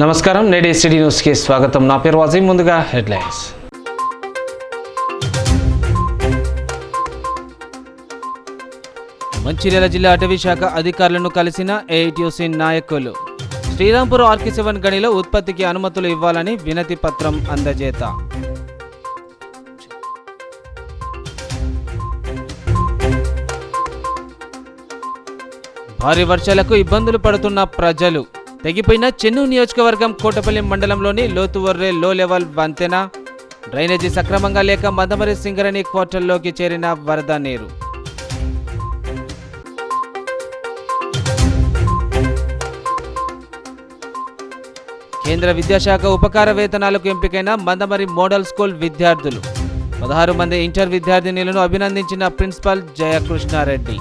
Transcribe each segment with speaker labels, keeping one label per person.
Speaker 1: నమస్కారం, నేటి సిటీ న్యూస్కి స్వాగతం. నా పేరు వాజీం. ముందుగా హెడ్లైన్స్. మంచిర్యాల జిల్లా అటవీ శాఖ అధికారులను కలిసిన ఏఐటీయూసీ నాయకులు. శ్రీరాంపూర్ ఆర్కే7 గనిలో ఉత్పత్తికి అనుమతులు ఇవ్వాలని వినతి పత్రం అందజేత. భారీ వర్షాలకు ఇబ్బందులు పడుతున్న ప్రజలు. తెగిపోయిన చెన్నూరు నియోజకవర్గం కోటపల్లి మండలంలోని లోతువర్రే లో లెవెల్ వంతెన, డ్రైనేజీ సక్రమంగా లేక మందమరి సింగరణి క్వార్టర్లోకి చేరిన వరద నీరు. కేంద్ర విద్యాశాఖ ఉపకార వేతనాలకు ఎంపికైన మందమరి మోడల్ స్కూల్ విద్యార్థులు. 16 మంది ఇంటర్ విద్యార్థినులను అభినందించిన ప్రిన్సిపల్ జయకృష్ణారెడ్డి.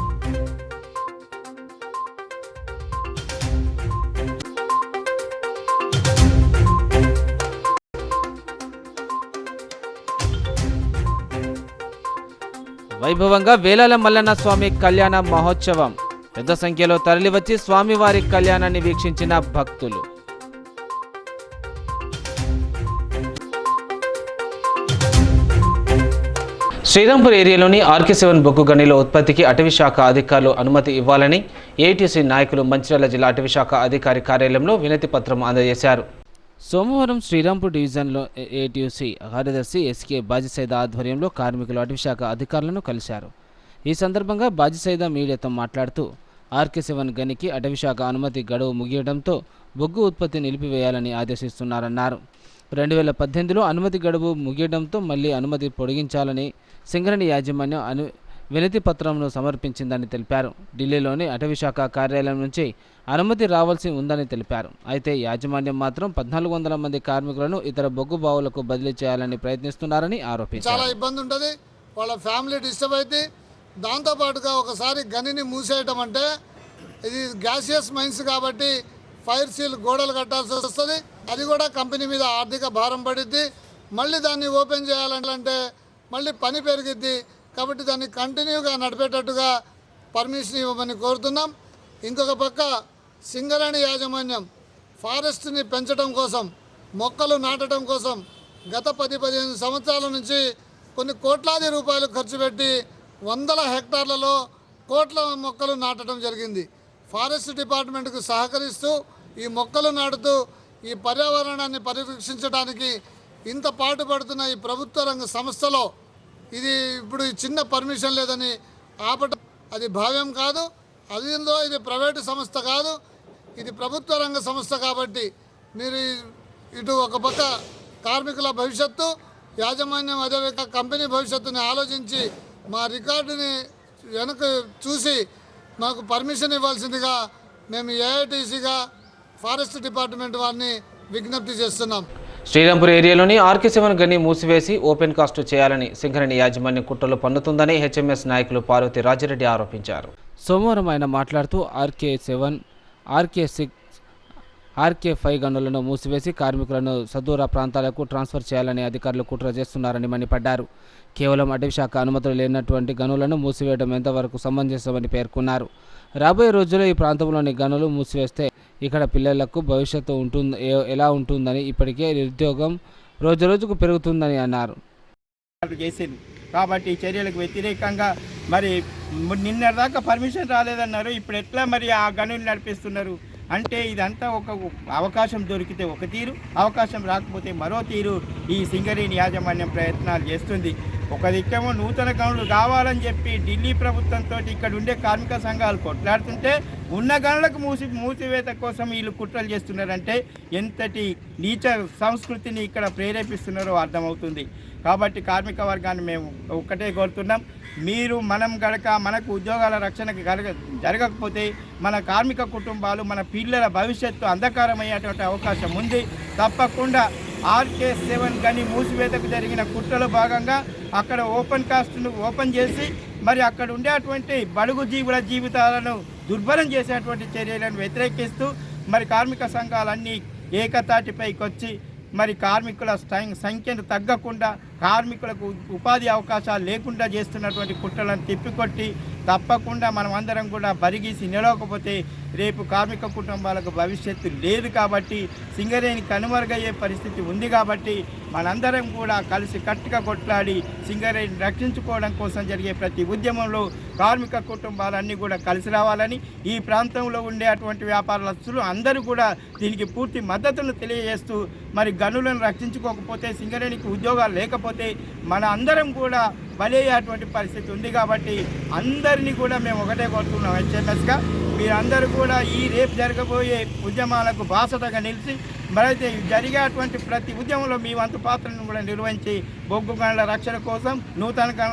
Speaker 1: వైభవంగా వేలాల మల్లన్న స్వామి కళ్యాణ మహోత్సవం. పెద్ద సంఖ్యలో తరలివచ్చి స్వామివారి కళ్యాణాన్ని వీక్షించిన భక్తులు. శ్రీరాంపూర్ ఏరియాలోని ఆర్కే7 బొగ్గు గనిలో ఉత్పత్తికి అటవీ శాఖ అధికారులు అనుమతి ఇవ్వాలని ఏఐటీయూసీ నాయకులు మంచిర్యాల జిల్లా అటవీ శాఖ అధికారి కార్యాలయంలో వినతి పత్రం అందజేశారు. సోమవారం శ్రీరాంపూర్ డివిజన్లో ఏఐటీయూసీ కార్యదర్శి ఎస్కే బాజిసైదా ఆధ్వర్యంలో కార్మికులు అటవీ శాఖ అధికారులను కలిశారు. ఈ సందర్భంగా బాజిసైదా మీడియాతో మాట్లాడుతూ ఆర్కే7 గనికి అటవీ శాఖ అనుమతి గడువు ముగియడంతో బొగ్గు ఉత్పత్తి నిలిపివేయాలని ఆదేశిస్తున్నారన్నారు. 2018లో అనుమతి గడువు ముగియడంతో మళ్లీ అనుమతి పొడిగించాలని సింగరణి యాజమాన్యం వినతి పత్రంను సమర్పించిందని తెలిపారు. ఢిల్లీలోని అటవీ శాఖ కార్యాలయం నుంచి అనుమతి రావాల్సి ఉందని తెలిపారు. అయితే యాజమాన్యం మాత్రం 1400 మంది కార్మికులను ఇతర బొగ్గు బావులకు బదిలీ చేయాలని ప్రయత్నిస్తున్నారని ఆరోపించారు.
Speaker 2: చాలా ఇబ్బంది ఉంటుంది, వాళ్ళ ఫ్యామిలీ డిస్టర్బ్ అయితే. దాంతోపాటుగా ఒకసారి గనిని మూసేయటం అంటే ఇది గ్యాసియస్ మైన్స్ కాబట్టి ఫైర్ సీల్ గోడలు కట్టాల్సి వస్తుంది. అది కూడా కంపెనీ మీద ఆర్థిక భారం పడిద్ది. మళ్ళీ దాన్ని ఓపెన్ చేయాలంటే మళ్ళీ పని పెరిగిద్ది. కాబట్టి దాన్ని కంటిన్యూగా నడిపేటట్టుగా పర్మిషన్ ఇవ్వమని కోరుతున్నాం. ఇంకొక పక్క సింగరేణి యాజమాన్యం ఫారెస్ట్ని పెంచడం కోసం, మొక్కలు నాటడం కోసం గత 10-15 సంవత్సరాల నుంచి కొన్ని కోట్లాది రూపాయలు ఖర్చు పెట్టి 100 హెక్టార్లలో కోట్ల మొక్కలు నాటడం జరిగింది. ఫారెస్ట్ డిపార్ట్మెంట్కు సహకరిస్తూ ఈ మొక్కలు నాటుతూ ఈ పర్యావరణాన్ని పరిరక్షించడానికి ఇంత పాటుపడుతున్న ఈ ప్రభుత్వ రంగ సంస్థలో ఇది ఇప్పుడు చిన్న పర్మిషన్ లేదని ఆపటం అది భావ్యం కాదు. అదిలో ఇది ప్రైవేటు సంస్థ కాదు, ఇది ప్రభుత్వ రంగ సంస్థ. కాబట్టి మీరు ఇటు ఒక పక్క కార్మికుల భవిష్యత్తు, యాజమాన్యం అదే కంపెనీ భవిష్యత్తుని ఆలోచించి మా రికార్డుని వెనక చూసి మాకు పర్మిషన్ ఇవ్వాల్సిందిగా మేము ఏఐటీసీగా ఫారెస్ట్ డిపార్ట్మెంట్ వారిని విజ్ఞప్తి చేస్తున్నాం.
Speaker 1: శ్రీరాంపూర్ ఏరియాలోని ఆర్కే7 గని మూసివేసి ఓపెన్ కాస్ట్ చేయాలని సింగరణి యాజమాన్యం కుట్రలు పన్నుతుందని హెచ్ఎంఎస్ నాయకులు పార్వతి రాజిరెడ్డి ఆరోపించారు. సోమవారం ఆయన మాట్లాడుతూ ఆర్కే7, ఆర్కే6, ఆర్కే5 గనులను మూసివేసి కార్మికులను సదూర ప్రాంతాలకు ట్రాన్స్ఫర్ చేయాలని అధికారులు కుట్ర చేస్తున్నారని మండిపడ్డారు. కేవలం అటవీ శాఖ అనుమతులు లేనటువంటి గనులను మూసివేయడం ఎంతవరకు సమంజసమని పేర్కొన్నారు. రాబోయే రోజుల్లో ఈ ప్రాంతంలోని గనులు మూసివేస్తే ఇక్కడ పిల్లలకు భవిష్యత్తు ఎలా ఉంటుందని, ఇప్పటికే నిరుద్యోగం రోజురోజుకు పెరుగుతుందని అన్నారు.
Speaker 3: కాబట్టి చర్యలకు వ్యతిరేకంగా మరి నిన్నటిదాకా పర్మిషన్ రాలేదన్నారు. ఇప్పుడు ఎట్లా మరి ఆ గనులు నడిపిస్తున్నారు అంటే ఇదంతా ఒక అవకాశం దొరికితే ఒక తీరు, అవకాశం రాకపోతే మరో తీరు ఈ సింగరేణి యాజమాన్యం ప్రయత్నాలు చేస్తుంది. ఒక దిక్కేమో నూతన గనులు కావాలని చెప్పి ఢిల్లీ ప్రభుత్వంతో ఇక్కడ ఉండే కార్మిక సంఘాలు కొట్లాడుతుంటే ఉన్న గనులకు మూసివేత కోసం వీళ్ళు కుట్రలు చేస్తున్నారంటే ఎంతటి నీచ సంస్కృతిని ఇక్కడ ప్రేరేపిస్తున్నారో అర్థమవుతుంది. కాబట్టి కార్మిక వర్గాన్ని మేము ఒక్కటే కోరుతున్నాం, మీరు మనం గనక మనకు ఉద్యోగాల రక్షణకి జరగకపోతే మన కార్మిక కుటుంబాలు, మన పిల్లల భవిష్యత్తు అంధకారమయ్యేటువంటి అవకాశం ఉంది. తప్పకుండా ఆర్కే7 గని మూసివేతకు జరిగిన కుట్రలో భాగంగా అక్కడ ఓపెన్ కాస్ట్ను ఓపెన్ చేసి మరి అక్కడ ఉండేటువంటి బడుగు జీవుల జీవితాలను దుర్భరం చేసేటువంటి చర్యలను వ్యతిరేకిస్తూ మరి కార్మిక సంఘాలన్నీ ఏకతాటిపైకి వచ్చి మరి కార్మికుల సంఖ్యను తగ్గకుండా కార్మికులకు ఉపాధి అవకాశాలు లేకుండా చేస్తున్నటువంటి కుట్రలను తిప్పికొట్టి తప్పకుండా మనం అందరం కూడా బరిగీసి నిలవకపోతే రేపు కార్మిక కుటుంబాలకు భవిష్యత్తు లేదు. కాబట్టి సింగరేణి కనుమరుగయ్యే పరిస్థితి ఉంది. కాబట్టి మనందరం కూడా కలిసి కట్టుగా కొట్లాడి సింగరేణి రక్షించుకోవడం కోసం జరిగే ప్రతి ఉద్యమంలో కార్మిక కుటుంబాలన్నీ కూడా కలిసి రావాలని, ఈ ప్రాంతంలో ఉండే అటువంటి వ్యాపారస్తులు అందరూ కూడా దీనికి పూర్తి మద్దతును తెలియజేస్తూ, మరి గనులను రక్షించుకోకపోతే సింగరేణికి ఉద్యోగాలు లేకపోతే మన అందరం కూడా బలయ్యేటువంటి పరిస్థితి ఉంది. కాబట్టి అందరినీ కూడా మేము ఒకటే కోరుతున్నాం, హెచ్ఎంఎస్గా మీరందరూ కూడా ఈ రేపు జరగబోయే ఉద్యమాలకు బాసటగా నిలిచి మరైతే జరిగేటువంటి ప్రతి ఉద్యమంలో మీ వంతు పాత్రను కూడా నిర్వహించి బొగ్గు గనుల రక్షణ కోసం నూతన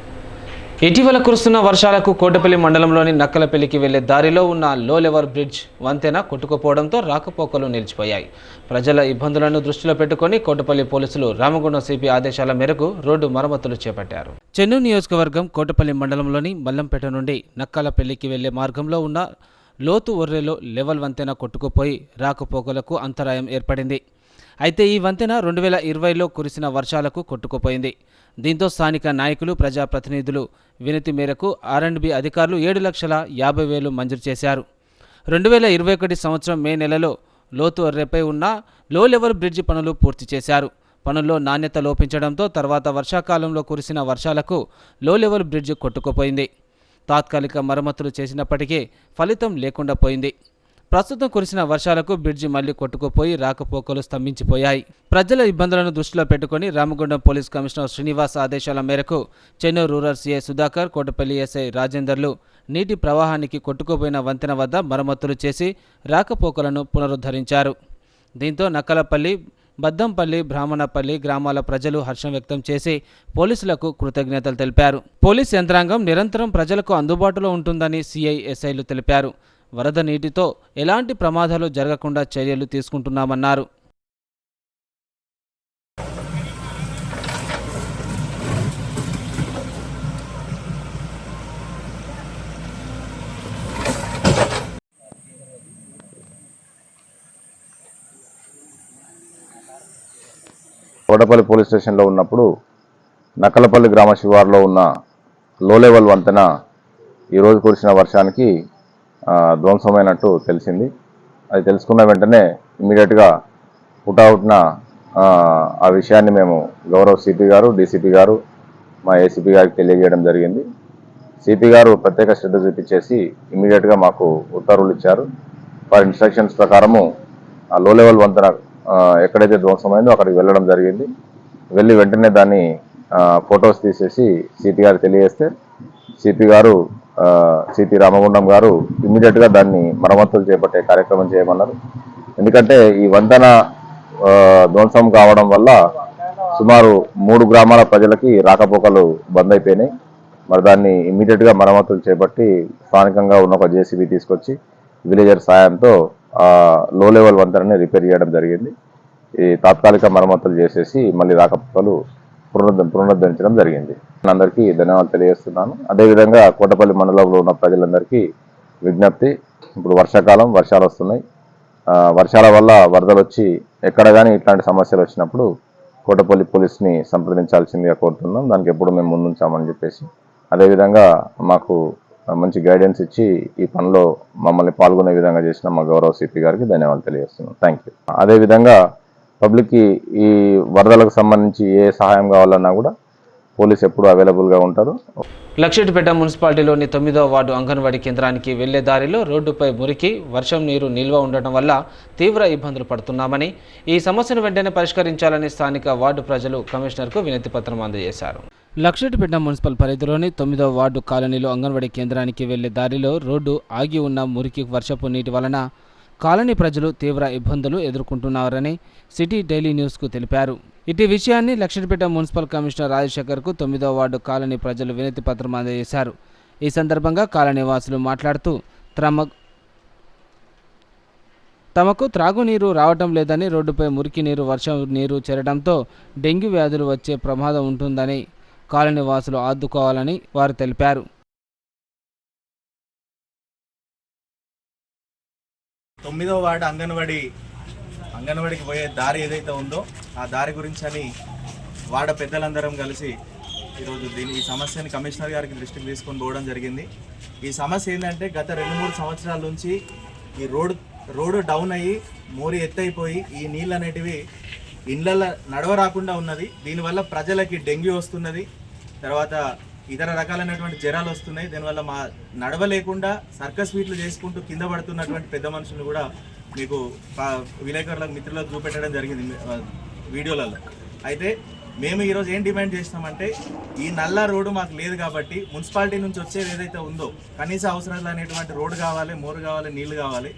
Speaker 1: ఇటీవల కురుస్తున్న వర్షాలకు కోటపల్లి మండలంలోని నక్కలపల్లికి వెళ్లే దారిలో ఉన్న లో లెవెల్ బ్రిడ్జ్ వంతెన కొట్టుకుపోవడంతో రాకపోకలు నిలిచిపోయాయి. ప్రజల ఇబ్బందులను దృష్టిలో పెట్టుకుని కోటపల్లి పోలీసులు రామగుండం సిపి ఆదేశాల మేరకు రోడ్డు మరమ్మతులు చేపట్టారు. చెన్నూరు నియోజకవర్గం కోటపల్లి మండలంలోని మల్లంపేట నుండి నక్కలపల్లికి వెళ్లే మార్గంలో ఉన్న లోతు ఒర్రెలో లెవెల్ వంతెన కొట్టుకుపోయి రాకపోకలకు అంతరాయం ఏర్పడింది. అయితే ఈ వంతెన 2020లో కురిసిన వర్షాలకు కొట్టుకుపోయింది. దీంతో స్థానిక నాయకులు, ప్రజాప్రతినిధులు వినతి మేరకు R&B అధికారులు 7,50,000 మంజూరు చేశారు. 2021 సంవత్సరం మే నెలలో లోతు ఒర్రెపై ఉన్న లో లెవెల్ బ్రిడ్జి పనులు పూర్తి చేశారు. పనుల్లో నాణ్యత లోపించడంతో తర్వాత వర్షాకాలంలో కురిసిన వర్షాలకు లో లెవెల్ బ్రిడ్జి కొట్టుకుపోయింది. తాత్కాలిక మరమ్మతులు చేసినప్పటికీ ఫలితం లేకుండా పోయింది. ప్రస్తుతం కురిసిన వర్షాలకు బ్రిడ్జి మళ్లీ కొట్టుకుపోయి రాకపోకలు స్తంభించిపోయాయి. ప్రజల ఇబ్బందులను దృష్టిలో పెట్టుకుని రామగుండం పోలీస్ కమిషనర్ శ్రీనివాస్ ఆదేశాల మేరకు Chennur rural CI Sudhakar, Kotapalli SI రాజేందర్లు నీటి ప్రవాహానికి కొట్టుకుపోయిన వంతెన వద్ద మరమ్మతులు చేసి రాకపోకలను పునరుద్ధరించారు. దీంతో నక్కలపల్లి, బద్దంపల్లి, బ్రాహ్మణపల్లి గ్రామాల ప్రజలు హర్షం వ్యక్తం చేసి పోలీసులకు కృతజ్ఞతలు తెలిపారు. పోలీస్ యంత్రాంగం నిరంతరం ప్రజలకు అందుబాటులో ఉంటుందని సీఐ, ఎస్ఐలు తెలిపారు. వరద నీటితో ఎలాంటి ప్రమాదాలు జరగకుండా చర్యలు తీసుకుంటున్నామన్నారు.
Speaker 4: కోటపల్లి పోలీస్ స్టేషన్లో ఉన్నప్పుడు నక్కలపల్లి గ్రామ శివారులో ఉన్న లో లెవెల్ వంతెన ఈరోజు కురిసిన వర్షానికి ధ్వంసమైనట్టు తెలిసింది. అది తెలుసుకున్న వెంటనే ఇమ్మీడియట్గా హుటాహుటిన ఆ విషయాన్ని మేము గౌరవ సిపి గారు, డీసీపీ గారు, మా ఏసీపీ గారికి తెలియజేయడం జరిగింది. సిపి గారు ప్రత్యేక శ్రద్ధ చూపించేసి ఇమ్మీడియట్గా మాకు ఉత్తర్వులు ఇచ్చారు. వారి ఇన్స్ట్రక్షన్స్ ప్రకారము ఆ లో లెవెల్ వంతెన ఎక్కడైతే ధ్వంసమైందో అక్కడికి వెళ్ళడం జరిగింది. వెళ్ళి వెంటనే దాన్ని ఫొటోస్ తీసేసి సిపి గారికి తెలియజేస్తే సిపి గారు, సిపి రామగుండం గారు ఇమ్మీడియట్గా దాన్ని మరమ్మతులు చేపట్టే కార్యక్రమం చేయమన్నారు. ఎందుకంటే ఈ వంతెన ధ్వంసం కావడం వల్ల సుమారు 3 గ్రామాల ప్రజలకి రాకపోకలు బంద్ అయిపోయినాయి. మరి దాన్ని ఇమ్మీడియట్గా మరమ్మతులు చేపట్టి స్థానికంగా ఉన్న ఒక జేసీబీ తీసుకొచ్చి విలేజర్ సాయంతో లో లెవెల్ వంతెనని రిపేర్ చేయడం జరిగింది. ఈ తాత్కాలిక మరమ్మతులు చేసేసి మళ్ళీ రాకపోకలు పునరుద్ధరించడం జరిగింది. అందరికీ ధన్యవాదాలు తెలియజేస్తున్నాను. అదేవిధంగా కోటపల్లి మండలంలో ఉన్న ప్రజలందరికీ విజ్ఞప్తి, ఇప్పుడు వర్షాకాలం, వర్షాలు వస్తున్నాయి. వర్షాల వల్ల వరదలు వచ్చి ఎక్కడ కానీ ఇట్లాంటి సమస్యలు వచ్చినప్పుడు కోటపల్లి పోలీస్ని సంప్రదించాల్సిందిగా కోరుతున్నాం. దానికి ఎప్పుడు మేము ముందుంచామని చెప్పేసి, అదేవిధంగా మాకు మంచి గైడెన్స్ ఇచ్చి ఈ పనిలో మమ్మల్ని పాల్గొనే విధంగా చేసిన మా గౌరవ సిపి గారికి ధన్యవాదాలు తెలియజేస్తున్నాం. Thank you. అదేవిధంగా పబ్లిక్కి ఈ వరదలకు సంబంధించి ఏ సహాయం కావాలన్నా కూడా పోలీసు ఎప్పుడు అవైలబుల్గా ఉంటారు.
Speaker 1: లక్షెట్పేట మున్సిపాలిటీలోని 9వ వార్డు అంగన్వాడీ కేంద్రానికి వెళ్లే దారిలో రోడ్డుపై మురికి, వర్షం నీరు నిల్వ ఉండటం వల్ల తీవ్ర ఇబ్బందులు పడుతున్నామని, ఈ సమస్యను వెంటనే పరిష్కరించాలని స్థానిక వార్డు ప్రజలు కమిషనర్కు వినతి పత్రం అందజేశారు. లక్షెట్పేట మున్సిపల్ పరిధిలోని 9వ వార్డు కాలనీలో అంగన్వాడీ కేంద్రానికి వెళ్లే దారిలో రోడ్డు ఆగి ఉన్న మురికి, వర్షపు నీటి వలన కాలనీ ప్రజలు తీవ్ర ఇబ్బందులు ఎదుర్కొంటున్నారని సిటీ డైలీ న్యూస్కు తెలిపారు. ఇటీ విషయాన్ని Luxettipet municipal commissioner రాజశేఖర్కు 9వ ward colony ప్రజలు వినతి పత్రం అందజేశారు. ఈ సందర్భంగా కాలనీ వాసులు మాట్లాడుతూ తమకు త్రాగునీరు రావటం లేదని, రోడ్డుపై మురికి నీరు, వర్షం నీరు చేరడంతో డెంగ్యూ వ్యాధులు వచ్చే ప్రమాదం ఉంటుందని కాలనీ వాసులు ఆదుకోవాలని వారు తెలిపారు.
Speaker 5: 9వ వార్డు అంగన్వాడికి పోయే దారి ఏదైతే ఉందో ఆ దారి గురించి అని వార్డు పెద్దలందరం కలిసి ఈరోజు ఈ సమస్యని కమిషనర్ గారికి దృష్టికి తీసుకొని పోవడం జరిగింది. ఈ సమస్య ఏంటంటే గత 2-3 సంవత్సరాల నుంచి ఈ రోడ్డు డౌన్ అయ్యి మోరి ఎత్తైపోయి ఈ నీళ్ళు అనేటివి ఇండ్ల నడవరాకుండా ఉన్నది. దీనివల్ల ప్రజలకి డెంగ్యూ వస్తున్నది, తర్వాత ఇతర రకాలైనటువంటి జ్వరాలు వస్తున్నాయి. దీనివల్ల మా నడవలేకుండా సర్కస్ ఫీట్లు చేసుకుంటూ కింద పడుతున్నటువంటి పెద్ద మనుషులు కూడా మీకు విలేకరులకు మిత్రులకు చూపెట్టడం జరిగింది వీడియోలలో. అయితే మేము ఈరోజు ఏం డిమాండ్ చేస్తామంటే ఈ నల్ల రోడ్డు మాకు లేదు కాబట్టి మున్సిపాలిటీ నుంచి వచ్చేది ఏదైతే ఉందో కనీస అవసరాలు అనేటువంటి రోడ్డు కావాలి, మోరు కావాలి, నీళ్లు కావాలి.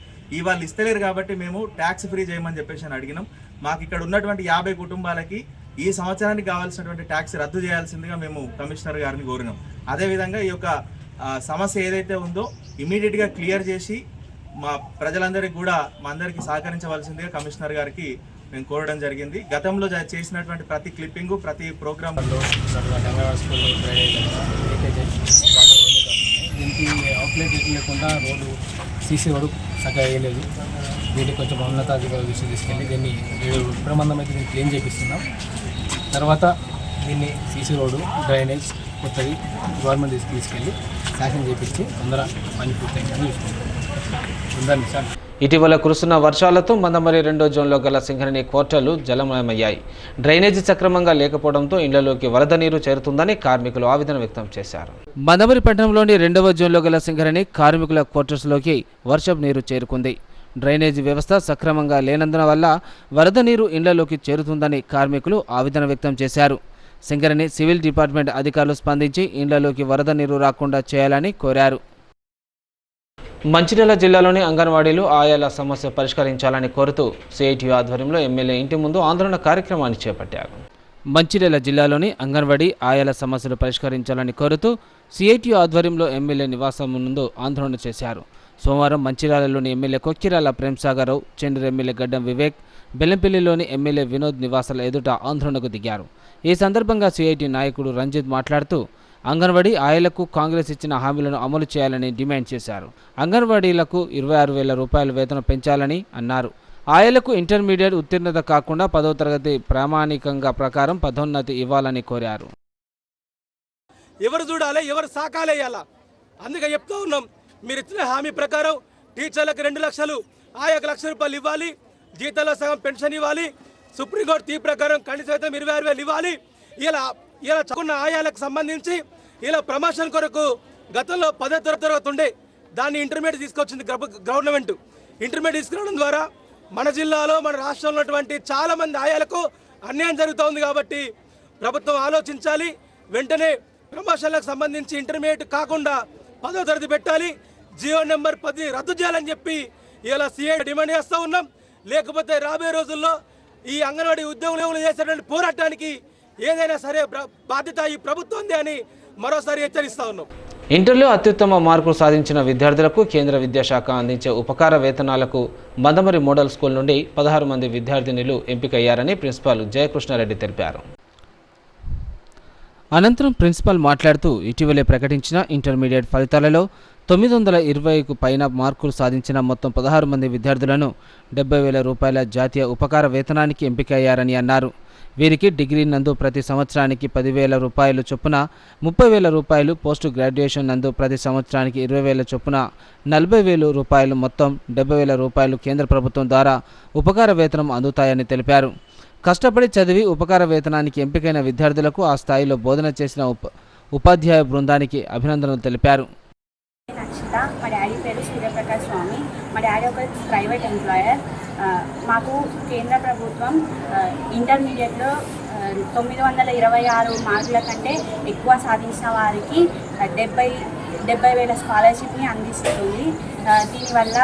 Speaker 5: వాళ్ళు ఇస్తలేరు కాబట్టి మేము ట్యాక్స్ ఫ్రీ చేయమని చెప్పేసి అని అడిగినాం. మాకు ఇక్కడ ఉన్నటువంటి 50 కుటుంబాలకి ఈ సంవత్సరానికి కావాల్సినటువంటి ట్యాక్స్ రద్దు చేయాల్సిందిగా మేము కమిషనర్ గారిని కోరినాం. అదేవిధంగా ఈ యొక్క సమస్య ఏదైతే ఉందో ఇమీడియట్గా క్లియర్ చేసి మా ప్రజలందరికీ కూడా మా అందరికీ సహకరించవలసిందిగా కమిషనర్ గారికి మేము కోరడం జరిగింది. గతంలో చేసినటువంటి ప్రతి క్లిప్పింగు, ప్రతి ప్రోగ్రాంలో
Speaker 6: దీనికి అవుట్లెట్ లేకుండా రోడ్డు సీసీ రోడ్డు చక్కగా వేయలేదు. దీన్ని కొంచెం ఉన్నతాధికారుల దృష్టి తీసుకెళ్ళి దీన్ని ప్రబంధం అయితే దీన్ని క్లీన్ చేపిస్తున్నాం. తర్వాత దీన్ని సీసీ రోడ్డు, డ్రైనేజ్ కొత్తది గవర్నమెంట్ తీసుకెళ్ళి శాంక్షన్ చేపించి తొందర పని పూర్తయిందని చూసుకుంటాం.
Speaker 1: ఇటీవల కురుస్తున్న వర్షాలతో మందమరి 2వ జోన్లో గల సింగరేణి క్వార్టర్లు జలమయమయ్యాయి. డ్రైనేజీ సక్రమంగా లేకపోవడంతో ఇళ్లలోకి వరద నీరు చేరుతుందని కార్మికులు ఆవేదన వ్యక్తం చేశారు. మందమరి పట్టణంలోని 2వ జోన్లో గల సింగరేణి కార్మికుల క్వార్టర్స్లోకి వర్షపు నీరు చేరుకుంది. డ్రైనేజీ వ్యవస్థ సక్రమంగా లేనందున వల్ల వరద నీరు ఇళ్లలోకి చేరుతుందని కార్మికులు ఆవేదన వ్యక్తం చేశారు. సింగరేణి సివిల్ డిపార్ట్మెంట్ అధికారులు స్పందించి ఇళ్లలోకి వరద నీరు రాకుండా చేయాలని కోరారు. మంచిర్యాల జిల్లాలోని అంగన్వాడీలు ఆయాల సమస్య పరిష్కరించాలని కోరుతూ సిఐటియు ఆధ్వర్యంలో ఎమ్మెల్యే ఇంటి ముందు ఆందోళన కార్యక్రమాన్ని చేపట్టారు. మంచిర్యాల జిల్లాలోని అంగన్వాడీ ఆయాల సమస్యలు పరిష్కరించాలని కోరుతూ సిఐటియు ఆధ్వర్యంలో ఎమ్మెల్యే నివాసం ముందు ఆందోళన చేశారు. సోమవారం మంచిర్యాలలోని ఎమ్మెల్యే కొక్కిరాల ప్రేమ్సాగరావు, చెండూరు ఎమ్మెల్యే గడ్డం వివేక్, బెల్లంపల్లిలోని ఎమ్మెల్యే వినోద్ నివాసాల ఎదుట ఆందోళనకు దిగారు. ఈ సందర్భంగా సిఐటి నాయకుడు రంజిత్ మాట్లాడుతూ అంగన్వాడీ ఆయాలకు కాంగ్రెస్ ఇచ్చిన హామీలను అమలు చేయాలని డిమాండ్ చేశారు. అంగన్వాడీలకు 26,000 రూపాయల వేతనం పెంచాలని అన్నారు. ఆయాలకు ఇంటర్మీడియట్ ఉత్తీర్ణత కాకుండా 10వ తరగతి ప్రామాణికంగా ప్రకారం పదోన్నతి ఇవ్వాలని కోరారు.
Speaker 7: ఎవరు చూడాలి, ఎవరు సాకాలేయాలా, అందుకే చెప్తూ ఉన్నాం. మీరు ఇచ్చిన హామీ ప్రకారం టీచర్లకు 2 లక్షలు, ఆయాకు 1,00,000 రూపాయలు ఇవ్వాలి, జీతాల్లో సగం పెన్షన్ ఇవ్వాలి, సుప్రీంకోర్టు తీర్పు ప్రకారం కనీస వేతనం 26,000 ఇవ్వాలి. ఇలా చదువుకున్న ఆయాలకు సంబంధించి ఇలా ప్రమోషన్ కొరకు గతంలో 10వ తరగతి ఉండే దాన్ని ఇంటర్మీడియట్ తీసుకొచ్చింది గవర్నమెంట్. ఇంటర్మీడియట్ తీసుకురావడం ద్వారా మన జిల్లాలో, మన రాష్ట్రంలో ఉన్నటువంటి చాలామంది ఆయాలకు అన్యాయం జరుగుతోంది. కాబట్టి ప్రభుత్వం ఆలోచించాలి. వెంటనే ప్రమోషన్లకు సంబంధించి ఇంటర్మీడియట్ కాకుండా 10వ తరగతి పెట్టాలి. జియో నెంబర్ 10 రద్దు చేయాలని చెప్పి ఇలా సిఐ డిమాండ్ చేస్తూ ఉన్నాం. లేకపోతే రాబోయే రోజుల్లో ఈ అంగన్వాడీ ఉద్యోగులు చేసేటువంటి పోరాటానికి ఏదైనా సరే బాధ్యత ఈ ప్రభుత్వందే అని మరోసారి హెచ్చరిస్తా ఉన్నాం.
Speaker 1: ఇంటర్లో అత్యుత్తమ మార్కులు సాధించిన విద్యార్థులకు కేంద్ర విద్యాశాఖ అందించే ఉపకార వేతనాలకు మందమరి మోడల్ స్కూల్ నుండి 16 మంది విద్యార్థినులు ఎంపికయ్యారని ప్రిన్సిపాల్ జయకృష్ణారెడ్డి తెలిపారు. అనంతరం ప్రిన్సిపాల్ మాట్లాడుతూ ఇటీవలే ప్రకటించిన ఇంటర్మీడియట్ ఫలితాలలో 920కు పైన మార్కులు సాధించిన మొత్తం 16 మంది విద్యార్థులను 70,000 రూపాయల జాతీయ ఉపకార వేతనానికి ఎంపికయ్యారని అన్నారు. వీరికి డిగ్రీ నందు ప్రతి సంవత్సరానికి 10,000 రూపాయలు చొప్పున 30,000 రూపాయలు, పోస్ట్ గ్రాడ్యుయేషన్ నందు ప్రతి సంవత్సరానికి 20,000 చొప్పున 40,000 రూపాయలు, మొత్తం 70,000 రూపాయలు కేంద్ర ప్రభుత్వం ద్వారా ఉపకార వేతనం అందుతాయని తెలిపారు. కష్టపడి చదివి ఉపకార వేతనానికి ఎంపికైన విద్యార్థులకు ఆ స్థాయిలో బోధన చేసిన ఉపాధ్యాయ బృందానికి అభినందనలు తెలిపారు.
Speaker 8: మా డాడీ పేరు సూర్యప్రకాష్ స్వామి. మా డాడీ ఒక ప్రైవేట్ ఎంప్లాయర్. మాకు కేంద్ర ప్రభుత్వం ఇంటర్మీడియట్లో 926 మార్కుల కంటే ఎక్కువ సాధించిన వారికి 70,000 స్కాలర్షిప్ని అందిస్తుంది. దీనివల్ల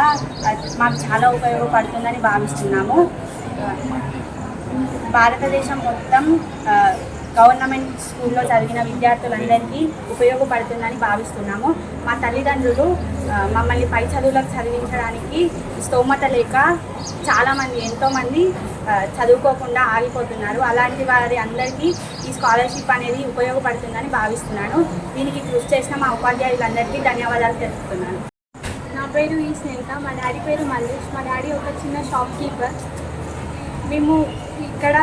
Speaker 8: మాకు చాలా ఉపయోగపడుతుందని భావిస్తున్నాము. భారతదేశం మొత్తం గవర్నమెంట్ స్కూల్లో చదివిన విద్యార్థులందరికీ ఉపయోగపడుతుందని భావిస్తున్నాము. మా తల్లిదండ్రులు మమ్మల్ని పై చదువులకు చదివించడానికి స్తోమత లేక చాలామంది, ఎంతోమంది చదువుకోకుండా ఆగిపోతున్నారు. అలాంటి వారి అందరికీ ఈ స్కాలర్షిప్ అనేది ఉపయోగపడుతుందని భావిస్తున్నాను. దీనికి కృషి చేసిన మా ఉపాధ్యాయులందరికీ ధన్యవాదాలు తెలుపుతున్నాను.
Speaker 9: నా పేరు ఈ స్నేహిత. మా డాడీ పేరు మల్లేష్. మా డాడీ ఒక చిన్న షాప్ కీపర్. మేము ఇక్కడ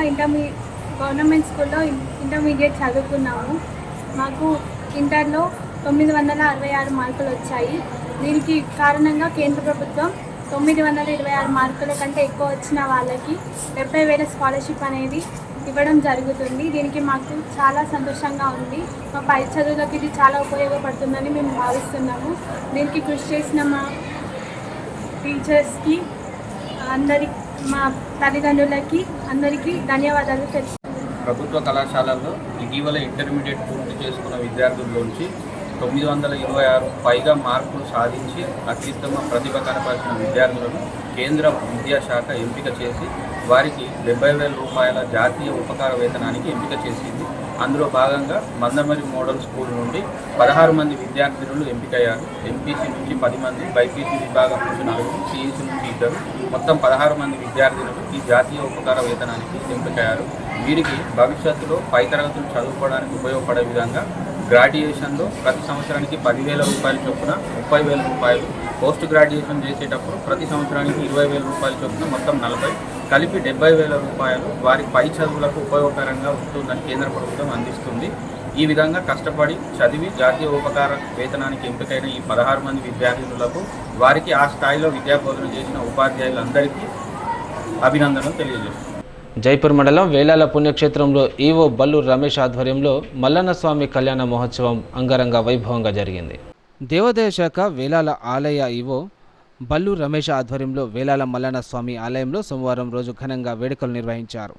Speaker 9: గవర్నమెంట్ స్కూల్లో ఇంటర్మీడియట్ చదువుకున్నాము. మాకు ఇంటర్లో 966 మార్కులు వచ్చాయి. దీనికి కారణంగా కేంద్ర ప్రభుత్వం 926 మార్కుల కంటే ఎక్కువ వచ్చిన వాళ్ళకి 70,000 స్కాలర్షిప్ అనేది ఇవ్వడం జరుగుతుంది. దీనికి మాకు చాలా సంతోషంగా ఉంది. మా పై చదువులకు ఇది చాలా ఉపయోగపడుతుందని మేము భావిస్తున్నాము. దీనికి కృషి చేసిన మా టీచర్స్కి మా తల్లిదండ్రులకి అందరికీ ధన్యవాదాలు తెలుసు.
Speaker 10: ప్రభుత్వ కళాశాలల్లో ఇటీవల ఇంటర్మీడియట్ పూర్తి చేసుకున్న విద్యార్థుల్లోంచి 926 పైగా మార్కులు సాధించి అత్యుత్తమ ప్రతిభ కనపరిచిన విద్యార్థులను కేంద్ర విద్యాశాఖ ఎంపిక చేసి వారికి 70,000 రూపాయల జాతీయ ఉపకార వేతనానికి ఎంపిక చేసింది. అందులో భాగంగా మందమరి మోడల్ స్కూల్ నుండి 16 మంది విద్యార్థులు ఎంపికయ్యారు. ఎంపీసీ నుంచి 10 మంది, బైపీసీ విభాగం నుంచి 4, సిఈసీ నుంచి 2, మొత్తం 16 మంది విద్యార్థులు ఈ జాతీయ ఉపకార వేతనానికి ఎంపికయ్యారు. వీరికి భవిష్యత్తులో పై తరగతులు చదువుకోవడానికి ఉపయోగపడే విధంగా గ్రాడ్యుయేషన్లో ప్రతి సంవత్సరానికి 10,000 రూపాయల చొప్పున 30,000 రూపాయలు, పోస్ట్ గ్రాడ్యుయేషన్ చేసేటప్పుడు ప్రతి సంవత్సరానికి 20,000 రూపాయల చొప్పున మొత్తం 40, కలిపి 70,000 రూపాయలు వారి పై చదువులకు ఉపయోగకరంగా ఉంటుందని కేంద్ర ప్రభుత్వం అందిస్తుంది. ఈ విధంగా కష్టపడి చదివి జాతీయ ఉపకార వేతనానికి ఎంపికైన ఈ 16 మంది విద్యార్థులకు వారికి ఆ స్థాయిలో విద్యాబోధన చేసిన ఉపాధ్యాయులందరికీ అభినందనలు తెలియజేస్తున్నారు.
Speaker 1: జైపూర్ మండలం వేలాల పుణ్యక్షేత్రంలో ఈవో బల్లు రమేష్ ఆధ్వర్యంలో మల్లన్న స్వామి కళ్యాణ మహోత్సవం అంగరంగ వైభవంగా జరిగింది. దేవాదాయ శాఖ వేలాల ఆలయ ఈవో బల్లు రమేష్ ఆధ్వర్యంలో వేలాల మల్లన్న స్వామి ఆలయంలో సోమవారం రోజు ఘనంగా వేడుకలు నిర్వహించారు.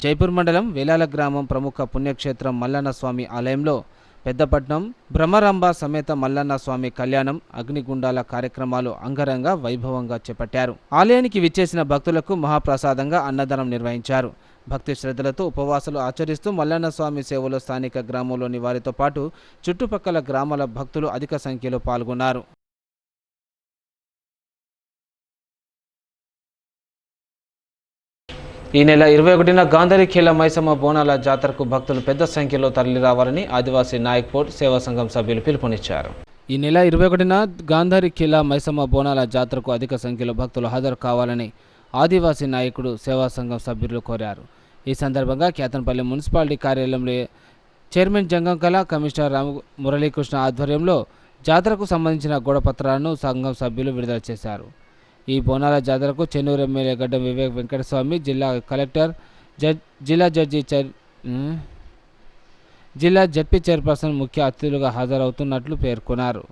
Speaker 1: జైపూర్ మండలం వేలాల గ్రామం ప్రముఖ పుణ్యక్షేత్రం మల్లన్న స్వామి ఆలయంలో పెద్దపట్నం బ్రహ్మరాంబ సమేత మల్లన్న స్వామి కళ్యాణం, అగ్నిగుండాల కార్యక్రమాలు అంగరంగ వైభవంగా చేపట్టారు. ఆలయానికి విచ్చేసిన భక్తులకు మహాప్రసాదంగా అన్నదానం నిర్వహించారు. భక్తి శ్రద్ధలతో ఉపవాసాలు ఆచరిస్తూ మల్లన్న స్వామి సేవలో స్థానిక గ్రామంలోని వారితో పాటు చుట్టుపక్కల గ్రామాల భక్తులు అధిక సంఖ్యలో పాల్గొన్నారు. ఈ నెల 21న గాంధారిఖేలా మైసమ్మ బోనాల జాతరకు భక్తులు పెద్ద సంఖ్యలో తరలిరావాలని ఆదివాసీ నాయక్పోర్ట్ సేవా సంఘం సభ్యులు పిలుపునిచ్చారు. ఈ నెల 21న గాంధారిఖేలా మైసమ్మ బోనాల జాతరకు అధిక సంఖ్యలో భక్తులు హాజరు కావాలని ఆదివాసీ నాయకుడు సేవా సంఘం సభ్యులు కోరారు. ఈ సందర్భంగా కేతన్పల్లి మున్సిపాలిటీ కార్యాలయంలో చైర్మన్ జంగంకళ, కమిషనర్ మురళీకృష్ణ ఆధ్వర్యంలో జాతరకు సంబంధించిన గోడపత్రాలను సంఘం సభ్యులు విడుదల చేశారు. ఈ బోనాల జాతరకు చెన్నూరు ఎమ్మెల్యే గడ్డం వివేక్ వెంకటస్వామి, జిల్లా కలెక్టర్, జిల్లా జడ్పీ చైర్పర్సన్ ముఖ్య అతిథులుగా హాజరవుతున్నట్లు పేర్కొన్నారు.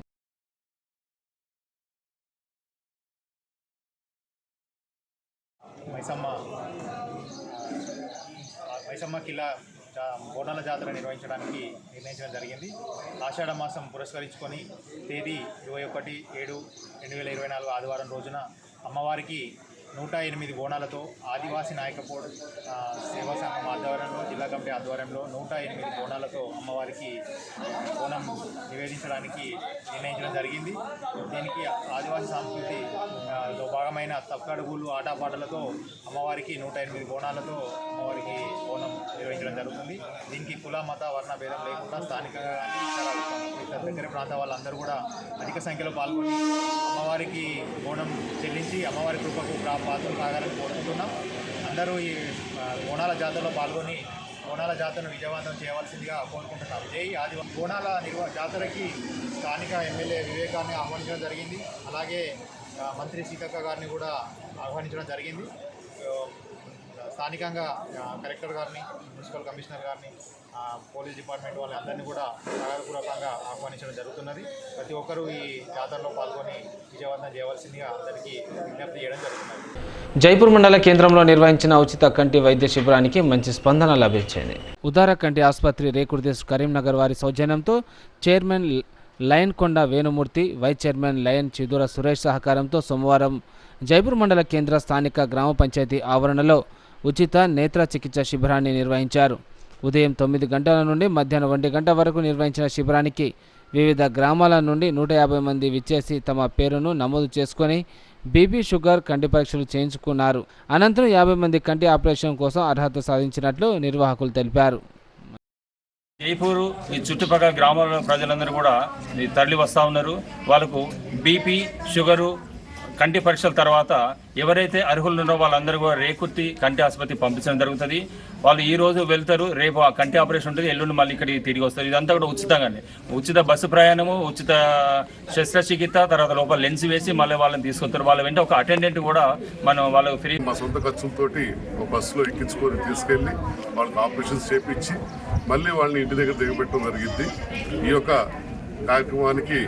Speaker 11: మైసమ్మ కిలా బోనాల జాతర నిర్వహించడానికి నిర్ణయించడం జరిగింది. ఆషాఢ మాసం పురస్కరించుకొని తేదీ 21/7/2024 ఆదివారం రోజున అమ్మవారికి 108 బోనాలతో ఆదివాసీ నాయకపోడ్ సేవా సంఘం ఆధ్వర్యంలో, జిల్లా కమిటీ ఆధ్వర్యంలో 108 బోనాలతో అమ్మవారికి బోనం నివేదించడానికి నిర్ణయించడం జరిగింది. దీనికి ఆదివాసీ సంస్కృతిలో భాగమైన తప్పకడుగులు, ఆటపాటలతో అమ్మవారికి 108 బోనాలతో అమ్మవారికి బోనం నిర్వహించడం జరుగుతుంది. దీనికి కుల, మత, వర్ణ భేదం లేకుండా స్థానికంగా దగ్గర ప్రాంత వాళ్ళందరూ కూడా అధిక సంఖ్యలో పాల్గొని అమ్మవారికి బోనం చెల్లించి అమ్మవారి కృపకు పాత్రలు కాగాలని కోరుకుంటున్నాం. అందరూ ఈ బోనాల జాతరలో పాల్గొని బోనాల జాతరను విజయవంతం చేయవలసిందిగా కోరుకుంటున్నాం. జై ఆదివాసీ. బోనాల జాతరకి స్థానిక ఎమ్మెల్యే వివేకాన్ని ఆహ్వానించడం జరిగింది. అలాగే మంత్రి సీతక్క గారిని కూడా ఆహ్వానించడం జరిగింది. స్థానికంగా కలెక్టర్ గారిని, మున్సిపల్ కమిషనర్ గారిని, పోలీస్ డిపార్ట్మెంట్ వాళ్ళందరినీ కూడా సహాయపూర్వకంగా ఆహ్వానించడం జరుగుతున్నది. ప్రతి ఒక్కరూ ఈ జాతరలో పాల్గొని విజయవంతం చేయవలసిందిగా అందరికీ విజ్ఞప్తి చేయడం జరుగుతున్నది.
Speaker 1: జైపూర్ మండల కేంద్రంలో నిర్వహించిన ఉచిత కంటి వైద్య శిబిరానికి మంచి స్పందన లభించింది. ఉదార కంటి ఆసుపత్రి రేకుర్దేశ్ కరీంనగర్ వారి సౌజన్యంతో chairman lion Konda Venumurthy, vice chairman lion Chidura Suresh సహకారంతో సోమవారం జైపూర్ మండల కేంద్ర స్థానిక గ్రామ పంచాయతీ ఆవరణలో ఉచిత నేత్ర చికిత్స శిబిరాన్ని నిర్వహించారు. ఉదయం 9 గంటల నుండి మధ్యాహ్నం 1 గంట వరకు నిర్వహించిన శిబిరానికి వివిధ గ్రామాల నుండి 150 మంది విచ్చేసి తమ పేరును నమోదు చేసుకొని బీపీ, షుగర్, కంటి పరీక్షలు చేయించుకున్నారు. అనంతరం 50 మంది కంటి ఆపరేషన్ కోసం అర్హత సాధించినట్లు నిర్వాహకులు తెలిపారు.
Speaker 12: జైపూరు ఈ చుట్టుపక్కల గ్రామాల ప్రజలందరూ కూడా తరలి వస్తూ ఉన్నారు. వాళ్ళకు బీపీ, షుగరు, కంటి పరీక్షల తర్వాత ఎవరైతే అర్హులు ఉన్నారో వాళ్ళందరూ కూడా రేకుర్తి కంటి ఆసుపత్రికి పంపించడం జరుగుతుంది. వాళ్ళు ఈ రోజు వెళ్తారు, రేపు ఆ కంటి ఆపరేషన్ ఉంటుంది, ఎల్లుండి మళ్ళీ ఇక్కడికి తిరిగి వస్తారు. ఇదంతా కూడా ఉచితంగానే, ఉచిత బస్సు ప్రయాణము, ఉచిత శస్త్రచికిత్స, తర్వాత లోపల లెన్స్ వేసి మళ్ళీ వాళ్ళని తీసుకొస్తారు. వాళ్ళ వెంట ఒక అటెండెంట్ కూడా మనం వాళ్ళకి ఫ్రీ.
Speaker 13: మా సొంత ఖర్చులతోటి ఒక బస్సులో ఎక్కించుకొని తీసుకెళ్ళి వాళ్ళకి ఆపరేషన్స్ చేపించి మళ్ళీ వాళ్ళని ఇంటి దగ్గర దిగబెట్టడం జరిగింది. ఈ యొక్క కార్యక్రమానికి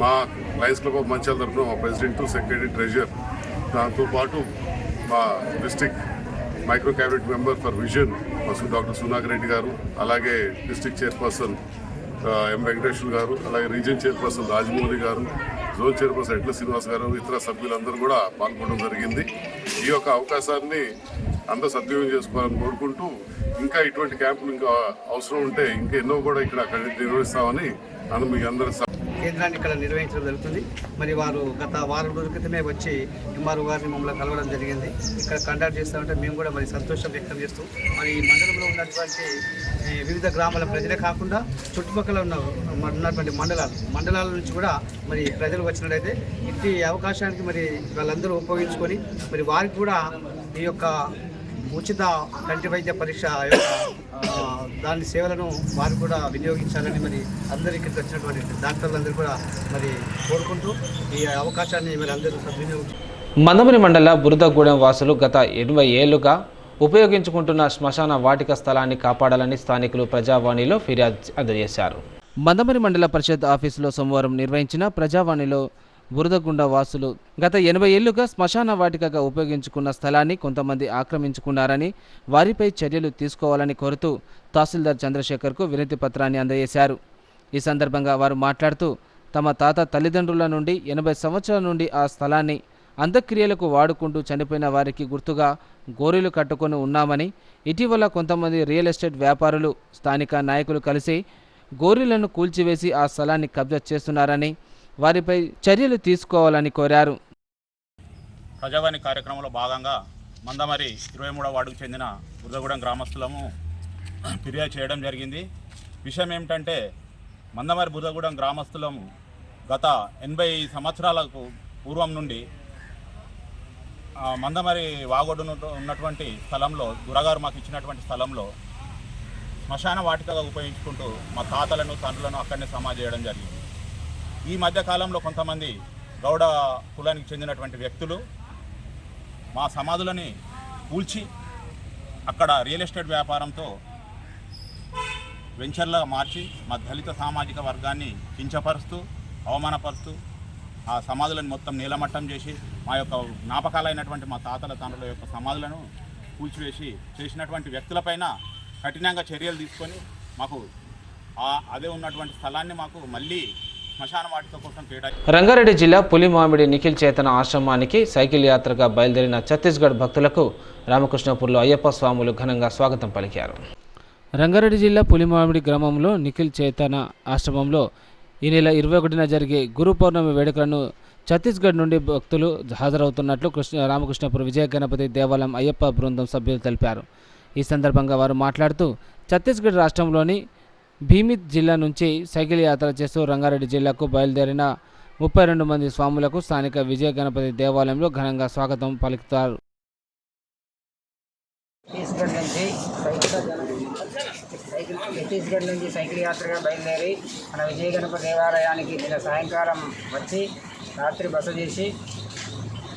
Speaker 13: మా లయన్స్ క్లబ్ ఆఫ్ మంచిర్యాల తరఫున మా ప్రెసిడెంట్, సెక్రటరీ, ట్రెజరర్, దాంతోపాటు మా district micro cabinet member for vision doctor Sunagar Reddy garu, అలాగే డిస్ట్రిక్ట్ చైర్పర్సన్ ఎం వెంకటేశ్వర్ గారు, అలాగే రీజియన్ చైర్పర్సన్ రాజమౌళి గారు, జోన్ చైర్పర్సన్ ఎట్ల శ్రీనివాస్ గారు, ఇతర సభ్యులందరూ కూడా పాల్గొనడం జరిగింది. ఈ యొక్క అవకాశాన్ని అందరూ సద్వినియోగం చేసుకోవాలని కోరుకుంటూ, ఇంకా ఇటువంటి క్యాంపులు ఇంకా అవసరం ఉంటే ఇంకా ఎన్నో కూడా ఇక్కడ నిర్వహిస్తామని మీకు అందరూ
Speaker 14: కేంద్రాన్ని ఇక్కడ నిర్వహించడం జరుగుతుంది. మరి వారు గత వారం రోజుల క్రితమే వచ్చి ఎంఆర్ఓ గారిని మమ్మల్ని కలవడం జరిగింది. ఇక్కడ కండక్ట్ చేస్తామంటే మేము కూడా మరి సంతోషం వ్యక్తం చేస్తూ మరి ఈ మండలంలో ఉన్నటువంటి వివిధ గ్రామాల ప్రజలే కాకుండా చుట్టుపక్కల ఉన్నటువంటి మండలాల నుంచి కూడా మరి ప్రజలు వచ్చినట్లయితే ఇట్టి అవకాశానికి మరి వాళ్ళందరూ ఉపయోగించుకొని మరి వారికి కూడా ఈ యొక్క ఉచిత కంటి వైద్య పరీక్ష దాని సేవలను వారు కూడా వినియోగించాలని మరి అందరికీ ఇక్కడికి వచ్చినటువంటి డాక్టర్లందరూ కూడా మరి కోరుకుంటూ ఈ అవకాశాన్ని మరి అందరూ సద్వినియోగించారు.
Speaker 1: మందమరి మండల బురదగూడెం వాసులు గత 80 ఏళ్లుగా ఉపయోగించుకుంటున్న శ్మశాన వాటిక స్థలాన్ని కాపాడాలని స్థానికులు ప్రజావాణిలో ఫిర్యాదు అందజేశారు. మందమరి మండల పరిషత్ ఆఫీసులో సోమవారం నిర్వహించిన ప్రజావాణిలో బురదగుండ వాసులు గత 80 ఏళ్లుగా శ్మశాన వాటికగా ఉపయోగించుకున్న స్థలాన్ని కొంతమంది ఆక్రమించుకున్నారని, వారిపై చర్యలు తీసుకోవాలని కోరుతూ తహసీల్దార్ చంద్రశేఖర్కు వినతి పత్రాన్ని అందజేశారు. ఈ సందర్భంగా వారు మాట్లాడుతూ తమ తాత తల్లిదండ్రుల నుండి 80 సంవత్సరాల నుండి ఆ స్థలాన్ని అంత్యక్రియలకు వాడుకుంటూ చనిపోయిన వారికి గుర్తుగా గోరీలు కట్టుకొని ఉన్నామని, ఇటీవల కొంతమంది రియల్ ఎస్టేట్ వ్యాపారులు స్థానిక నాయకులు కలిసి గోరీలను కూల్చివేసి ఆ స్థలాన్ని కబ్జా చేస్తున్నారని, వారిపై చర్యలు తీసుకోవాలని కోరారు.
Speaker 15: ప్రజావాణి కార్యక్రమంలో భాగంగా మందమరి 23వ వార్డుకు చెందిన బురదగూడెం గ్రామస్తులము ఫిర్యాదు చేయడం జరిగింది. విషయం ఏమిటంటే మందమరి బురదగూడెం గ్రామస్తులము గత 80 సంవత్సరాలకు పూర్వం నుండి మందమరి వాగొడ్డున ఉన్నటువంటి స్థలంలో దురగారు మాకు ఇచ్చినటువంటి స్థలంలో శ్మశాన వాటికగా ఉపయోగించుకుంటూ మా తాతలను తండ్రులను అక్కడనే సమాధి చేయడం జరిగింది. ఈ మధ్యకాలంలో కొంతమంది గౌడ కులానికి చెందినటువంటి వ్యక్తులు మా సమాధులని కూల్చి అక్కడ రియల్ ఎస్టేట్ వ్యాపారంతో వెంచర్లా మార్చి మా దళిత సామాజిక వర్గాన్ని కించపరుస్తూ అవమానపరుస్తూ ఆ సమాధులను మొత్తం నీలమట్టం చేసి మా యొక్క జ్ఞాపకాలైనటువంటి మా తాతల తండ్రుల యొక్క సమాధులను కూల్చివేసి చేసినటువంటి వ్యక్తులపైన కఠినంగా చర్యలు తీసుకొని మాకు అదే ఉన్నటువంటి స్థలాన్ని మాకు మళ్ళీ శ్మశాన వాటిక కోసం కేటాయించారు.
Speaker 1: రంగారెడ్డి జిల్లా పులిమామిడి నిఖిల్ చేతన ఆశ్రమానికి సైకిల్ యాత్రగా బయలుదేరిన ఛత్తీస్గఢ్ భక్తులకు రామకృష్ణపూర్లో అయ్యప్ప స్వాములు ఘనంగా స్వాగతం పలికారు. రంగారెడ్డి జిల్లా పులిమామిడి గ్రామంలో నిఖిల్ చేతన ఆశ్రమంలో ఈ నెల 21న జరిగే గురు పౌర్ణమి వేడుకలను ఛత్తీస్గఢ్ నుండి భక్తులు హాజరవుతున్నట్లు రామకృష్ణపూర్ విజయ గణపతి దేవాలయం అయ్యప్ప బృందం సభ్యులు తెలిపారు. ఈ సందర్భంగా వారు మాట్లాడుతూ ఛత్తీస్గఢ్ రాష్ట్రంలోని భీమిత్ జిల్లా నుంచి సైకిల్ యాత్ర చేస్తూ రంగారెడ్డి జిల్లాకు బయలుదేరిన 32 మంది స్వాములకు స్థానిక విజయ గణపతి దేవాలయంలో ఘనంగా స్వాగతం పలుకుతారు.
Speaker 16: ఛత్తీస్గఢ్ నుంచి సైకిల్ యాత్రగా బయలుదేరి మన విజయ గణపతి దేవాలయానికి నిన్న సాయంకాలం వచ్చి రాత్రి బస చేసి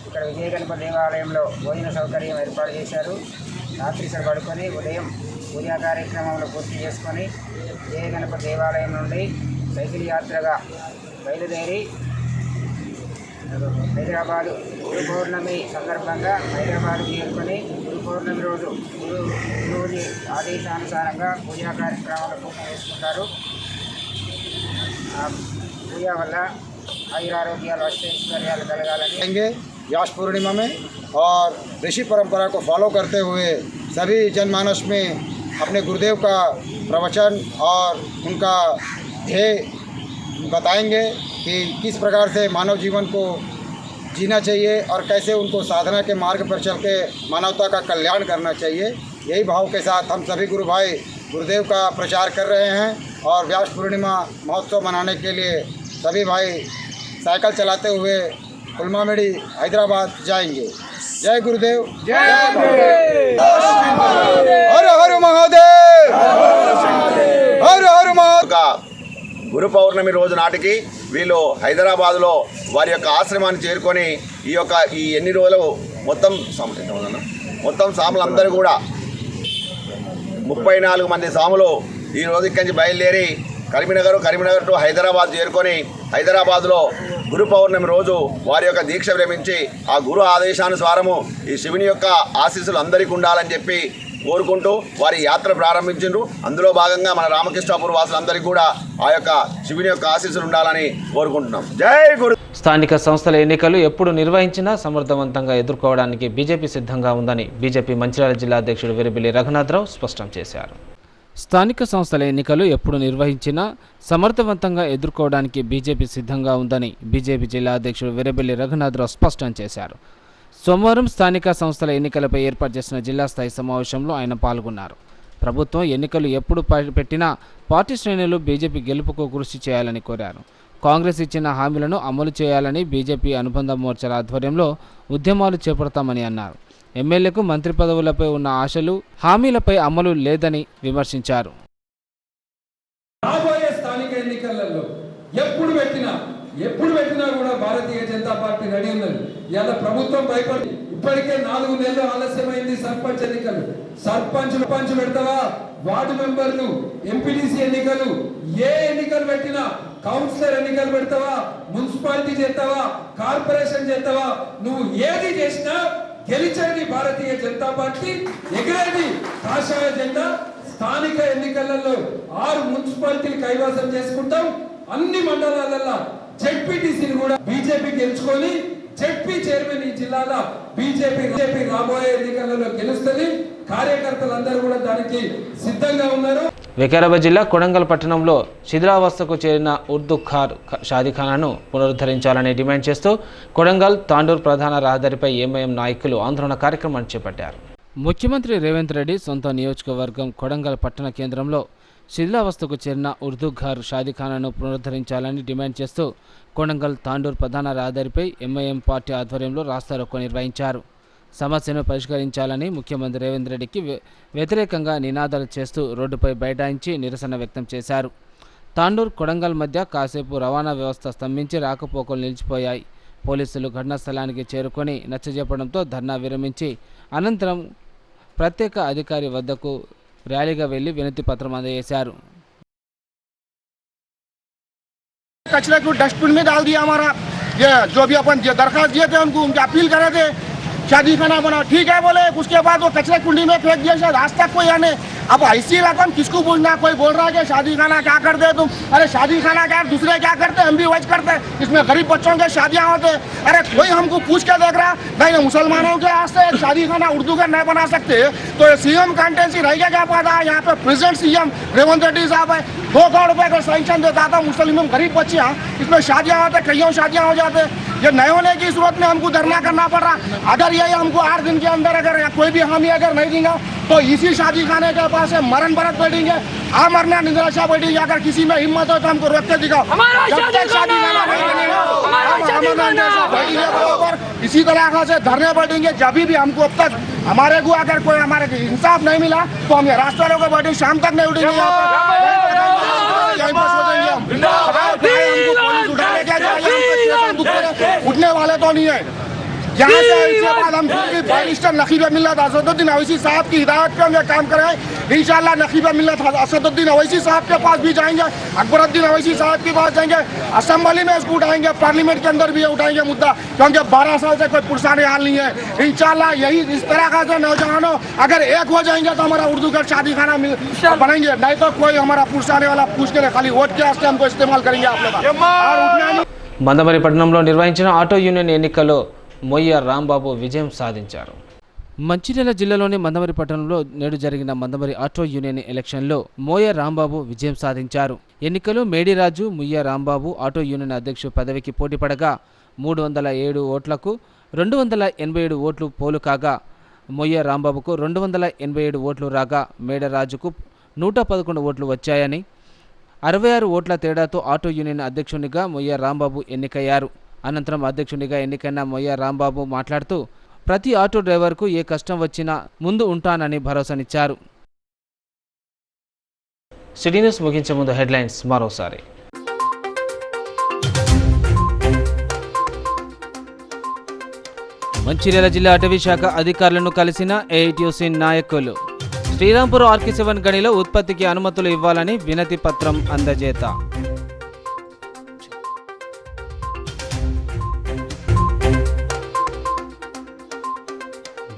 Speaker 16: ఇక్కడ విజయ గణపతి దేవాలయంలో భోజన సౌకర్యం ఏర్పాటు చేశారు. రాత్రి పడుకొని ఉదయం పూజా కార్యక్రమంలో పూర్తి చేసుకొని విజయ గణపతి దేవాలయం నుండి సైకిల్ యాత్రగా బయలుదేరి హైదరాబాదు గురు పౌర్ణమి సందర్భంగా హైదరాబాద్ చేరుకొని గురు పౌర్ణమి రోజు గురువుని ఆదేశానుసారంగా పూజా కార్యక్రమాలు పూర్తి చేసుకుంటారు. పూజ వల్ల ఆయురారోగ్యాలు అష్టైశ్వర్యాలు కలగాలని
Speaker 17: व्यास पूर्णिमा में और ऋषि परंपरा को फॉलो करते हुए सभी जनमानस में अपने गुरुदेव का प्रवचन और उनका ध्येय बताएंगे कि किस प्रकार से मानव जीवन को जीना चाहिए और कैसे उनको साधना के मार्ग पर चल के मानवता का कल्याण करना चाहिए। यही भाव के साथ हम सभी गुरु भाई गुरुदेव का प्रचार कर रहे हैं और व्यास पूर्णिमा महोत्सव मनाने के लिए सभी भाई साइकिल चलाते हुए कुलमामेडी हैदराबाद जाएंगे। जय गुरुदेव,
Speaker 3: जय
Speaker 17: हर हर महादेव, हर हर महादेव।
Speaker 18: గురు పౌర్ణమి రోజు నాటికి వీళ్ళు హైదరాబాద్లో వారి యొక్క ఆశ్రమాన్ని చేరుకొని ఈ ఎన్ని రోజులు మొత్తం సాములందరూ కూడా 34 మంది సాములు ఈ రోజు ఇక్కడి నుంచి బయలుదేరి కరీంనగర్ టు హైదరాబాద్ చేరుకొని హైదరాబాద్లో గురు పౌర్ణమి రోజు వారి యొక్క దీక్ష విరమించి ఆ గురు ఆదేశానుసారము ఈ శివుని యొక్క ఆశీస్సులు అందరికీ ఉండాలని చెప్పి కోరుకుంటూ వారి యాత్ర ప్రారంభించారు. అందులో భాగంగా మన రామకృష్ణాపూర్ వాసులందరికీ కూడా ఆ యొక్క శివుని యొక్క ఆశీస్సులు ఉండాలని కోరుకుంటున్నాం. జై గురు.
Speaker 1: స్థానిక సంస్థల ఎన్నికలు ఎప్పుడు నిర్వహించినా సమర్థవంతంగా ఎదుర్కోవడానికి బీజేపీ సిద్ధంగా ఉందని బీజేపీ మంచిర్యాల జిల్లా అధ్యక్షుడు వెరబెల్లి రఘునాథరావు స్పష్టం చేశారు. స్థానిక సంస్థల ఎన్నికలు ఎప్పుడు నిర్వహించినా సమర్థవంతంగా ఎదుర్కోవడానికి బీజేపీ సిద్ధంగా ఉందని బీజేపీ జిల్లా అధ్యక్షుడు వెరబెల్లి రఘునాథరావు స్పష్టం చేశారు. సోమవారం స్థానిక సంస్థల ఎన్నికలపై ఏర్పాటు చేసిన జిల్లా స్థాయి సమావేశంలో ఆయన పాల్గొన్నారు. ప్రభుత్వం ఎన్నికలు ఎప్పుడు పెట్టినా పార్టీ శ్రేణులు బీజేపీ గెలుపుకు కృషి చేయాలని కోరారు. కాంగ్రెస్ ఇచ్చిన హామీలను అమలు చేయాలని బీజేపీ అనుబంధ మోర్చాల ఆధ్వర్యంలో ఉద్యమాలు చేపడతామని అన్నారు. ఎమ్మెల్యేకు మంత్రి పదవులపై ఉన్న ఆశలు హామీలపై అమలు లేదని విమర్శించారు.
Speaker 19: రాబోయే స్థానిక ఎన్నికలలో ఎప్పుడు పెట్టినా కూడా భారతీయ జనతా పార్టీ రెడీ ఉన్నది. ఇలా ప్రభుత్వం భయపడి ఇప్పటికే 4 నెలలు ఆలస్యమైంది. సర్పంచ్ ఎన్నికలు, సర్పంచ్ పెడతావా, వార్డు మెంబర్లు, ఎంపీటీసీ ఎన్నికలు, ఏ ఎన్నికలు పెట్టినా, కౌన్సిలర్ ఎన్నికలు పెడతావా, మున్సిపాలిటీ చేస్తావా, కార్పొరేషన్ చేస్తావా, నువ్వు ఏది చేసినా గెలిచేది భారతీయ జనతా పార్టీ, ఎగిరేది కాషాయ జెండా. స్థానిక ఎన్నికలలో 6 మున్సిపాలిటీలు కైవసం చేసుకుంటాం. అన్ని మండలాలలో జెడ్పీటీసీని కూడా బీజేపీ గెలుచుకొని జెడ్పీ చైర్మన్ ఈ జిల్లాలో బీజేపీ రాబోయే ఎన్నికలలో గెలుస్తుంది. కార్యకర్తలందరూ కూడా దానికి సిద్ధంగా ఉన్నారు.
Speaker 1: వికారాబాద్ జిల్లా కొడంగల్ పట్టణంలో శిథిలావస్థకు చేరిన ఉర్దూ ఖార్ షాదీఖానాను పునరుద్ధరించాలని డిమాండ్ చేస్తూ కొడంగల్ తాండూర్ ప్రధాన రహదారిపై ఎంఐఎం నాయకులు ఆందోళన కార్యక్రమాన్ని చేపట్టారు. ముఖ్యమంత్రి రేవంత్ రెడ్డి సొంత నియోజకవర్గం కొడంగల్ పట్టణ కేంద్రంలో శిథిలావస్థకు చేరిన ఉర్దూ ఘర్ షాదీఖానాను పునరుద్ధరించాలని డిమాండ్ చేస్తూ కొడంగల్ తాండూర్ ప్రధాన రహదారిపై ఎంఐఎం పార్టీ ఆధ్వర్యంలో రాస్తారోకో నిర్వహించారు. సమస్యను పరిష్కరించాలని ముఖ్యమంత్రి రేవంత్ రెడ్డికి వ్యతిరేకంగా నినాదాలు చేస్తూ రోడ్డుపై బైఠాయించి నిరసన వ్యక్తం చేశారు. తాండూర్ కొడంగల్ మధ్య కాసేపు రవాణా వ్యవస్థ స్తంభించి రాకపోకలు నిలిచిపోయాయి. పోలీసులు ఘటనా స్థలానికి చేరుకొని నచ్చజెప్పడంతో ధర్నా విరమించి అనంతరం ప్రత్యేక అధికారి వద్దకు ర్యాలీగా వెళ్లి వినతి పత్రం అందజేశారు.
Speaker 20: कचरे को डस्टबिन में डाल दिया हमारा ये जो भी अपन दरखास्त दिए थे उनको अपील करे थे शादी खाना बना ठीक है बोले, उसके बाद वो कचरे कुंडी में फेंक दिया। शायद आज तक कोई आने अब ऐसी इलाका में किसको पूछना। कोई बोल रहा है कि शादी खाना क्या करते तुम, अरे शादी खाना क्या दूसरे क्या करते, हम भी वही करते, इसमें गरीब बच्चों के शादियां होते। अरे कोई हमको पूछ के देख रहा नहीं, मुसलमानों के आज से शादी खाना उर्दू का नहीं बना सकते तो सीएम कंटेंसी रहेगा क्या पता। यहाँ पे प्रेसिडेंट सीएम रेवंत रेड्डी साहब है, 2 करोड़ रुपए का सैंक्शन देता था मुस्लिम गरीब बच्चियां, इसमें शादियां होते, कईयों शादियां हो जाते। ये नए होने की सूरत में हमको धरना करना पड़ रहा। अगर ये हमको 8 दिन के अंदर अगर कोई भी हामी अगर नहीं देंगे तो इसी शादी खाने के पास मरण भरत बैठेंगे, आमरना निंद्राशा बैठेंगे। अगर किसी में हिम्मत हो तो हमको रोक के दिखाओ। जब तक शादी खाना नहीं बनेगा बराबर इसी तरह से धरने बैठेंगे। जब भी हमको अब तक हमारे को अगर कोई हमारे इंसाफ नहीं मिला तो हम रास्ते रोको बैठे शाम तक नहीं उठेंगे। उठने वाले तो नहीं है। यहाँ से इसके बाद हम बैरिस्टर नकीब मिल्लत असदुद्दीन अवैसी साहब की हिदायत पे हम ये काम करें। इंशाल्लाह नकीब मिल्लत असदुद्दीन अवैसी साहब के पास भी जाएंगे, अकबरुद्दीन अवैसी साहब के पास जाएंगे, असेंबली में इसको उठाएंगे, पार्लियामेंट के अंदर भी उठाएंगे मुद्दा, क्योंकि 12 साल से कोई पुरसाने हाल नहीं है। इंशाल्लाह यही इस तरह का से नौजवानों अगर एक हो जाएंगे तो हमारा उर्दू का शादी खाना बनेंगे, नहीं तो कोई हमारा पुरसाने वाला पूछ के खाली वोट के वास्ते हमको इस्तेमाल करेंगे आप लोग।
Speaker 1: మందమరి పట్టణంలో నిర్వహించిన ఆటో యూనియన్ ఎన్నికల్లో మొయ్య రాంబాబు విజయం సాధించారు. మంచిర్యాల జిల్లాలోని మందమరి పట్టణంలో నేడు జరిగిన మందమరి ఆటో యూనియన్ ఎలక్షన్లో మోయ రాంబాబు విజయం సాధించారు. ఎన్నికలో మేడిరాజు ముయ్య రాంబాబు ఆటో యూనియన్ అధ్యక్షుడు పదవికి పోటీపడగా 307 ఓట్లకు 287 ఓట్లు పోలు కాగా మొయ్య రాంబాబుకు 287 ఓట్లు రాగా మేడరాజుకు 111 ఓట్లు వచ్చాయని 66 ఓట్ల తేడాతో ఆటో యూనియన్ అధ్యక్షునిగా మొయ్య రాంబాబు ఎన్నికయ్యారు. అనంతరం అధ్యక్షునిగా ఎన్నికైన మొయ్య రాంబాబు మాట్లాడుతూ ప్రతి ఆటో డ్రైవర్కు ఏ కష్టం వచ్చినా ముందు ఉంటానని భరోసానిచ్చారు. సిటీ న్యూస్ ముగించే ముందు హెడ్లైన్స్ మరోసారి. మంచిర్యాల జిల్లా అటవీ శాఖ అధికారులను కలిసిన ఏఐటీయూసీ నాయకులు. శ్రీరాంపూర్ ఆర్కే7 గనిలో ఉత్పత్తికి అనుమతులు ఇవ్వాలని వినతి పత్రం అందజేత.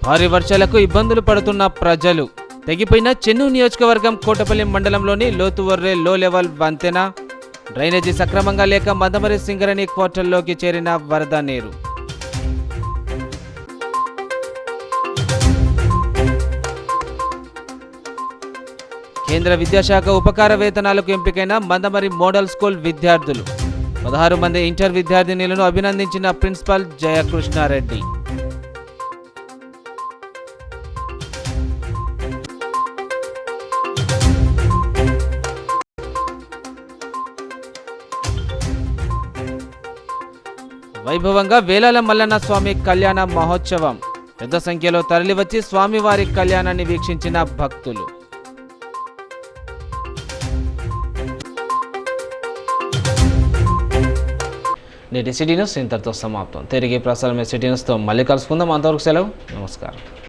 Speaker 1: భారీ వర్షాలకు ఇబ్బందులు పడుతున్న ప్రజలు. తెగిపోయిన చెన్నూరు నియోజకవర్గం కోటపల్లి మండలంలోని లోతువర్రే లో లెవెల్ వంతెన. డ్రైనేజీ సక్రమంగా లేక మదమరి సింగరణి క్వార్టర్లోకి చేరిన వరద నీరు. కేంద్ర విద్యాశాఖ ఉపకార వేతనాలకు ఎంపికైన మందమరి మోడల్ స్కూల్ విద్యార్థులు. 16 మంది ఇంటర్ విద్యార్థినులను అభినందించిన ప్రిన్సిపల్ జయకృష్ణారెడ్డి. వైభవంగా వేలాల మల్లన్న స్వామి కళ్యాణ మహోత్సవం. పెద్ద సంఖ్యలో తరలివచ్చి స్వామివారి కళ్యాణాన్ని వీక్షించిన భక్తులు. నేటి సిటీ న్యూస్ ఇంతటితో సమాప్తం. తిరిగి ప్రసారమే సిటీ న్యూస్తో మళ్ళీ కలుసుకుందాం. అంతవరకు సెలవు. నమస్కారం.